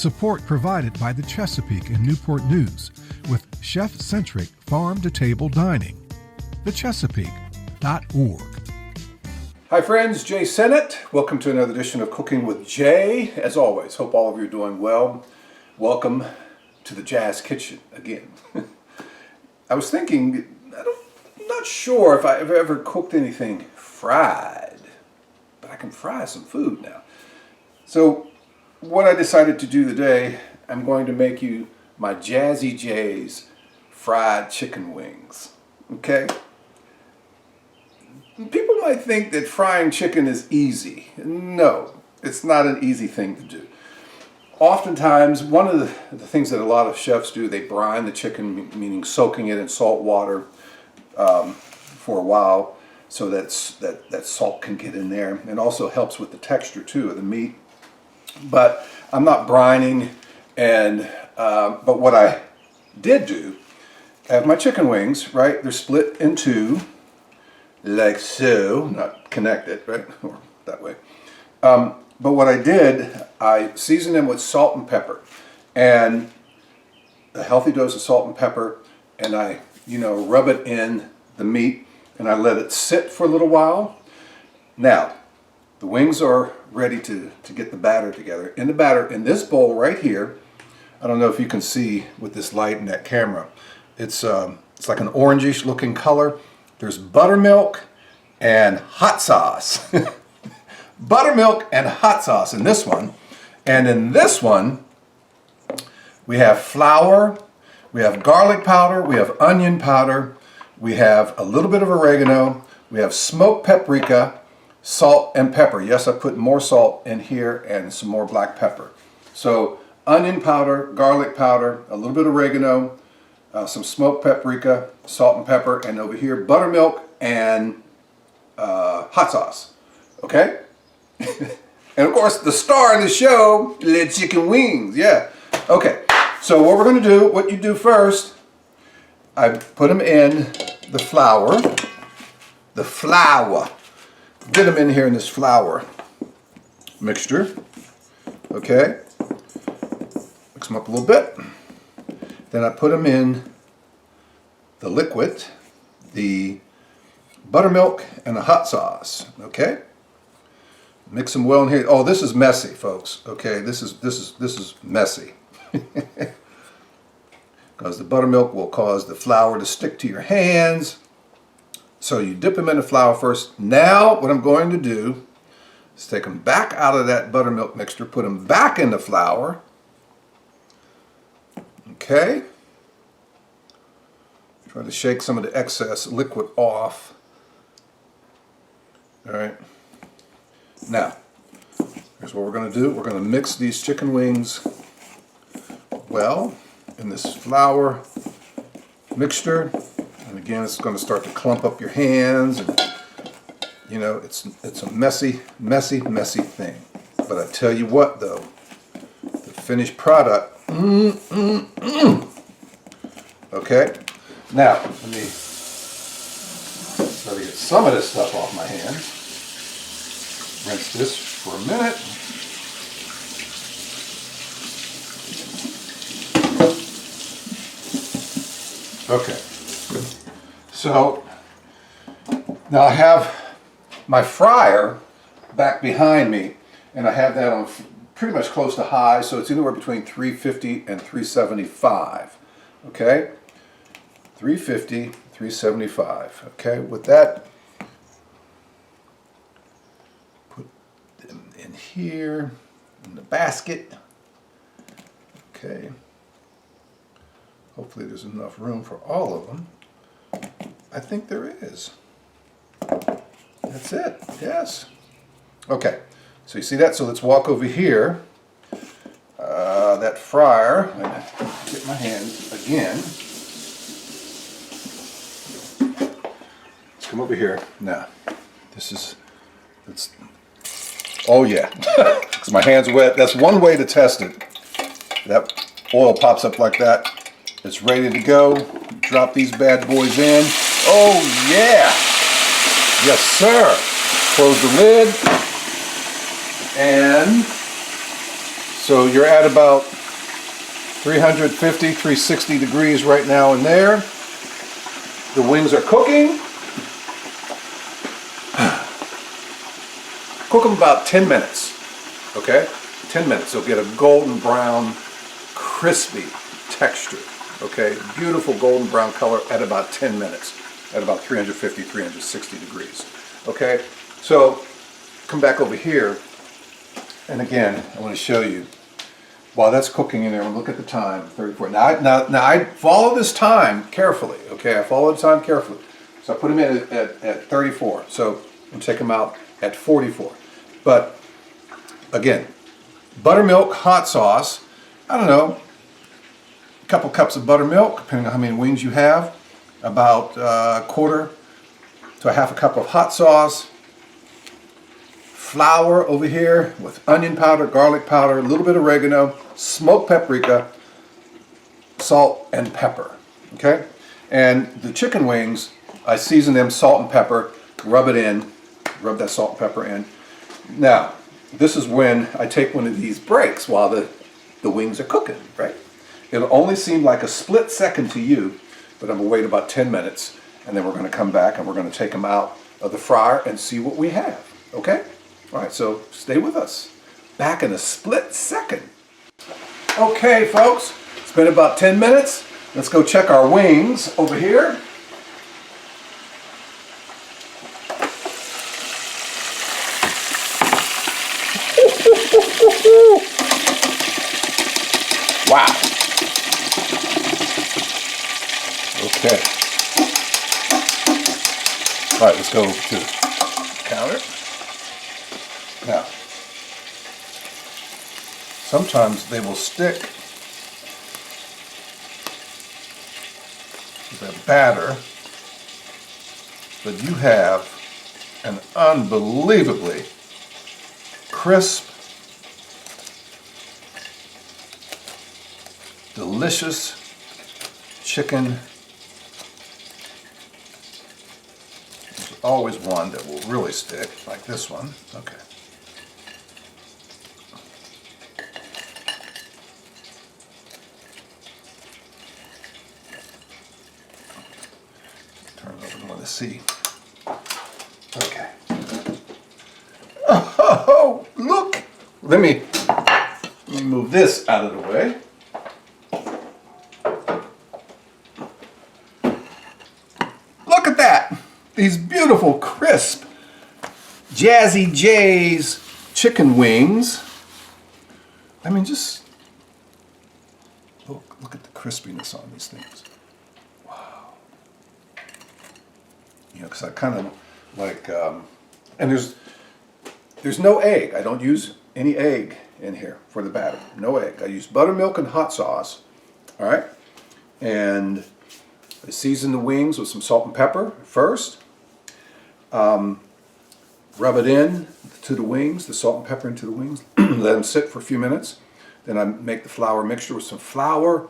Support provided by the Chesapeake and Newport News with chef-centric farm-to-table dining. thechesapeake.org. Hi friends, Jay Sennett. Welcome to another edition of Cooking with Jay. As always, hope all of you are doing well. Welcome to the Jazz Kitchen again. I was thinking, I'm not sure if I've ever cooked anything fried, but I can fry some food now. So what I decided to do today, I'm going to make you my Jazzy J's fried chicken wings. Okay? People might think that frying chicken is easy. No, it's not an easy thing to do. Oftentimes, one of the things that a lot of chefs do, they brine the chicken, meaning soaking it in salt water for a while so that salt can get in there. It also helps with the texture too of the meat. But I'm not brining, but what I did do, I have my chicken wings, right? They're split in two, like so, not connected, right? Or that way. But what I did, I seasoned them with salt and pepper, and a healthy dose of salt and pepper, and I, rub it in the meat, and I let it sit for a little while. Now, the wings are ready to get the batter together. In the batter, in this bowl right here, I don't know if you can see with this light and that camera, it's like an orangish looking color. There's buttermilk and hot sauce. Buttermilk and hot sauce in this one. And in this one, we have flour, we have garlic powder, we have onion powder, we have a little bit of oregano, we have smoked paprika, salt and pepper. Yes, I put more salt in here and some more black pepper. So onion powder, garlic powder, a little bit of oregano, some smoked paprika, salt and pepper, and over here buttermilk and hot sauce. Okay? And of course the star of the show, the chicken wings. Yeah. Okay. So what we're going to do, what you do first, I put them in the flour. The flour. Get them in here in this flour mixture. Okay. Mix them up a little bit. Then I put them in the liquid, the buttermilk and the hot sauce. Okay. Mix them well in here. Oh, this is messy, folks. Okay, this is messy. Because the buttermilk will cause the flour to stick to your hands. So you dip them in the flour first. Now what I'm going to do is take them back out of that buttermilk mixture, put them back in the flour. Okay. Try to shake some of the excess liquid off. All right. Now, here's what we're going to do. We're going to mix these chicken wings well in this flour mixture. And again, it's going to start to clump up your hands. And, it's a messy thing. But I tell you what, though, the finished product, Okay, now let me try to get some of this stuff off my hands. Rinse this for a minute. Okay, so now I have my fryer back behind me, and I have that on pretty much close to high, so it's anywhere between 350 and 375. Okay, 350, 375. Okay, with that, put them in here in the basket. Okay. Hopefully there's enough room for all of them. I think there is. That's it. Yes. Okay. So you see that? So let's walk over here. That fryer. I'm going to get my hands again. Let's come over here. Now, oh yeah. Because my hand's wet. That's one way to test it. That oil pops up like that. It's ready to go. Drop these bad boys in. Oh yeah! Yes sir! Close the lid and So you're at about 350, 360 degrees right now in there. The wings are cooking. Cook them about 10 minutes, okay? 10 minutes. They'll get a golden brown, crispy texture, okay? Beautiful golden brown color at about 10 minutes, at about 350, 360 degrees, okay? So come back over here, and again, I want to show you, while that's cooking in there, look at the time, 34. Now I follow this time carefully, okay? I follow the time carefully. So I put them in at 34, so I'm take them out at 44. But again, buttermilk hot sauce, I don't know, a couple cups of buttermilk, depending on how many wings you have, about a quarter to a half a cup of hot sauce, flour over here with onion powder, garlic powder, a little bit of oregano, smoked paprika, salt and pepper, okay? And the chicken wings, I season them salt and pepper, rub it in, rub that salt and pepper in. Now, this is when I take one of these breaks while the wings are cooking, right? It'll only seem like a split second to you, but I'm gonna wait about 10 minutes, and then we're gonna come back and we're gonna take them out of the fryer and see what we have, okay? All right, so stay with us. Back in a split second. Okay, folks, it's been about 10 minutes. Let's go check our wings over here. Wow. Okay. All right, let's go to the counter. Now, sometimes they will stick to that batter, but you have an unbelievably crisp, delicious chicken. There's always one that will really stick, like this one. Okay. Turn it over to want to see. Okay. Oh, look! Let me move this out of the way. Look at that! These beautiful, crisp Jazzy J's chicken wings. I mean, just look at the crispiness on these things. Wow. You know, because I kind of like, and there's no egg. I don't use any egg in here for the batter. No egg. I use buttermilk and hot sauce. All right, and I season the wings with some salt and pepper first. Rub it in to the wings, the salt and pepper into the wings. Let them sit for a few minutes. Then I make the flour mixture with some flour,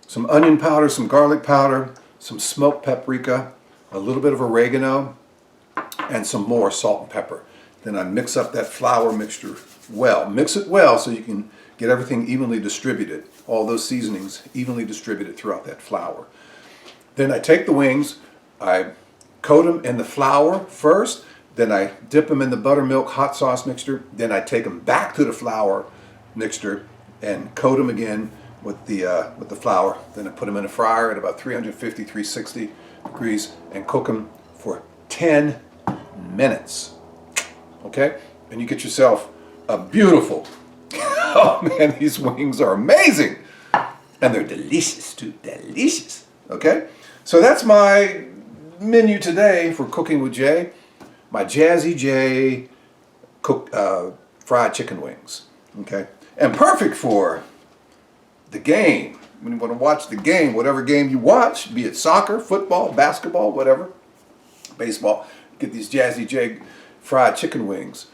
some onion powder, some garlic powder, some smoked paprika, a little bit of oregano, and some more salt and pepper. Then I mix up that flour mixture well. Mix it well so you can get everything evenly distributed, all those seasonings evenly distributed throughout that flour. Then I take the wings, I coat them in the flour first, then I dip them in the buttermilk hot sauce mixture, then I take them back to the flour mixture and coat them again with the flour. Then I put them in a fryer at about 350, 360 degrees and cook them for 10 minutes. Okay? And you get yourself a beautiful, oh man, these wings are amazing. And they're delicious too, delicious. Okay? So that's my menu today for Cooking with Jay. My Jazzy J fried chicken wings. Okay? And perfect for the game. When you want to watch the game, whatever game you watch, be it soccer, football, basketball, whatever, baseball, get these Jazzy J fried chicken wings.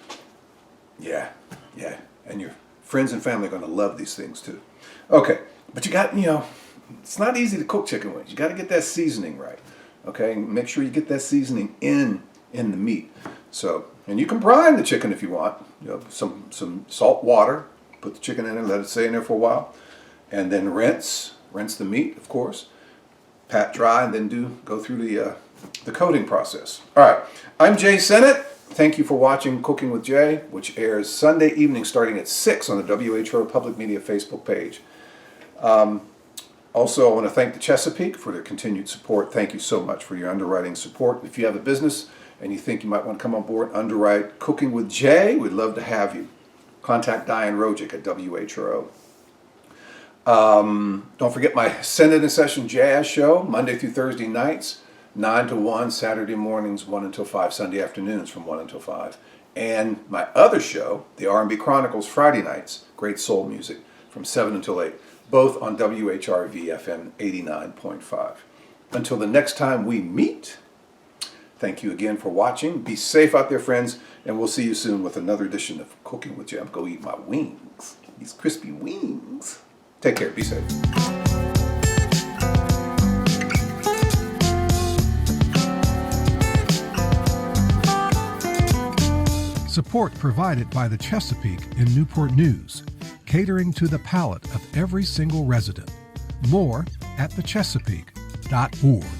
Yeah, yeah. And your friends and family are going to love these things too. Okay, but you got, it's not easy to cook chicken wings. You got to get that seasoning right. Okay, and make sure you get that seasoning in the meat. So, and you can brine the chicken if you want. Some salt water, Put the chicken in there, let it stay in there for a while, and then rinse the meat, of course, pat dry, and then go through the coating process. All right, I'm Jay Sennett. Thank you for watching Cooking with Jay, which airs Sunday evening starting at 6 on the WHO Public Media Facebook page. Also, I want to thank the Chesapeake for their continued support. Thank you so much for your underwriting support. If you have a business and you think you might want to come on board, underwrite Cooking with Jay, we'd love to have you. Contact Diane Rojic at WHRO. Don't forget my Senate in Session Jazz show, Monday through Thursday nights, 9 to 1, Saturday mornings, 1 until 5, Sunday afternoons from 1 until 5. And my other show, the R&B Chronicles, Friday nights, great soul music, from 7 until 8, both on WHRV FM 89.5. Until the next time we meet, thank you again for watching. Be safe out there, friends, and we'll see you soon with another edition of Cooking with Jay. I'm going to go eat my wings, these crispy wings. Take care. Be safe. Support provided by the Chesapeake in Newport News, catering to the palate of every single resident. More at thechesapeake.org.